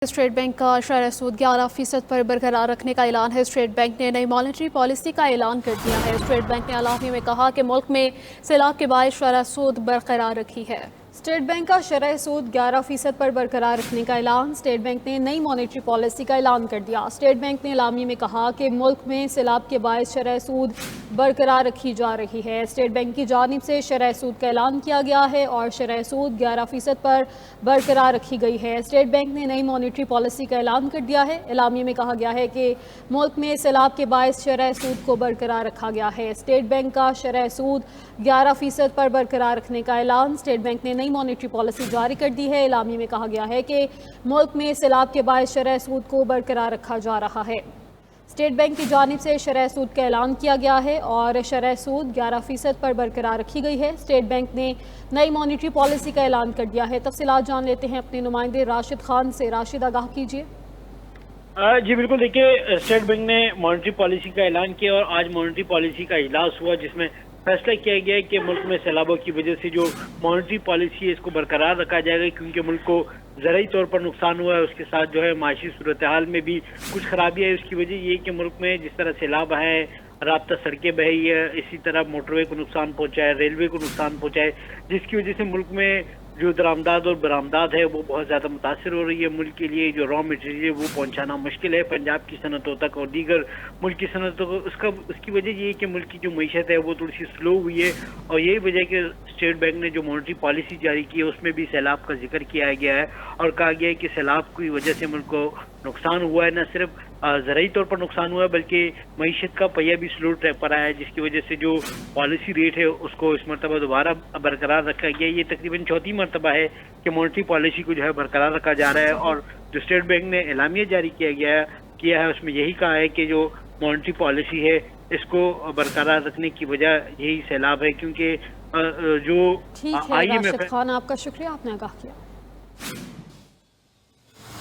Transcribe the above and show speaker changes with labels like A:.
A: State bank کا شرح سود 11% پر برقرار رکھنے کا اعلان ہے۔ اسٹیٹ بینک نے نئی مانیٹری پالیسی کا اعلان کر دیا ہے۔ اسٹیٹ بینک نے اعلامیے میں کہا کہ ملک میں سیلاب کے باعث شرح سود برقرار رکھی ہے۔ اسٹیٹ بینک کا شرح سود 11% پر برقرار رکھنے کا اعلان۔ اسٹیٹ بینک نے نئی مانیٹری پالیسی کا اعلان کر دیا۔ اسٹیٹ بینک نے اعلامیے میں کہا کہ ملک میں سیلاب کے باعث شرح سود برقرار رکھی جا رہی ہے۔ اسٹیٹ بینک کی جانب سے شرح سود کا اعلان کیا گیا ہے اور شرح سود 11% پر برقرار رکھی گئی ہے۔ اسٹیٹ بینک نے نئی مانیٹری پالیسی کا اعلان کر دیا ہے۔ اعلامیے میں کہا گیا ہے کہ ملک میں سیلاب کے باعث شرح سود کو برقرار رکھا گیا ہے۔ اسٹیٹ بینک کا شرح سود 11% پر برقرار رکھنے کا اعلان۔ اسٹیٹ بینک نے نئی مانیٹری پالیسی جاری کر دی ہے۔ اعلامیے میں کہا گیا ہے کہ ملک میں سیلاب کے باعث شرح سود کو برقرار رکھا جا رہا ہے۔ اسٹیٹ بینک کی جانب سے شرح سود کا اعلان کیا گیا ہے اور شرح سود 11% پر برقرار رکھی گئی ہے۔ اسٹیٹ بینک نے نئی مانیٹری پالیسی کا اعلان کر دیا ہے۔ تفصیلات جان لیتے ہیں اپنے نمائندے راشد خان سے۔ راشد، آگاہ کیجیے۔
B: جی بالکل، دیکھیے اسٹیٹ بینک نے مانیٹری پالیسی کا اعلان کیا اور آج مانیٹری پالیسی کا اجلاس ہوا جس میں فیصلہ کیا گیا ہے کہ ملک میں سیلابوں کی وجہ سے جو مانیٹری پالیسی ہے اس کو برقرار رکھا جائے گا، کیونکہ ملک کو زرعی طور پر نقصان ہوا ہے، اس کے ساتھ جو ہے معاشی صورتحال میں بھی کچھ خرابی ہے۔ اس کی وجہ یہ کہ ملک میں جس طرح سیلاب ہے، رابطہ سڑکیں بہی ہے، اسی طرح موٹر وے کو نقصان پہنچا ہے، ریلوے کو نقصان پہنچا ہے، جس کی وجہ سے ملک میں جو درآمدات اور برآمدات ہے وہ بہت زیادہ متاثر ہو رہی ہے۔ ملک کے لیے جو را مٹیریل ہے وہ پہنچانا مشکل ہے پنجاب کی صنعتوں تک اور دیگر ملک کی صنعتوں کو۔ اس کی وجہ یہ ہے کہ ملک کی جو معیشت ہے وہ تھوڑی سی سلو ہوئی ہے، اور یہی وجہ کہ اسٹیٹ بینک نے جو مانیٹری پالیسی جاری کی ہے اس میں بھی سیلاب کا ذکر کیا گیا ہے اور کہا گیا ہے کہ سیلاب کی وجہ سے ملک کو نقصان ہوا ہے، نہ صرف زرعی طور پر نقصان ہوا ہے بلکہ معیشت کا پہیہ بھی سلو ٹریک پر آیا ہے، جس کی وجہ سے جو پالیسی ریٹ ہے اس کو اس مرتبہ دوبارہ برقرار رکھا گیا ہے۔ یہ تقریباً چوتھی مرتبہ ہے کہ مانیٹری پالیسی کو جو ہے برقرار رکھا جا رہا ہے، اور جو اسٹیٹ بینک نے اعلامیہ جاری کیا ہے اس میں یہی کہا ہے کہ جو مانیٹری پالیسی ہے اس کو برقرار رکھنے کی وجہ یہی سیلاب ہے، کیونکہ جو
A: ٹھیک ہے راشد خان، آپ کا شکریہ، آپ نے آگاہ کیا۔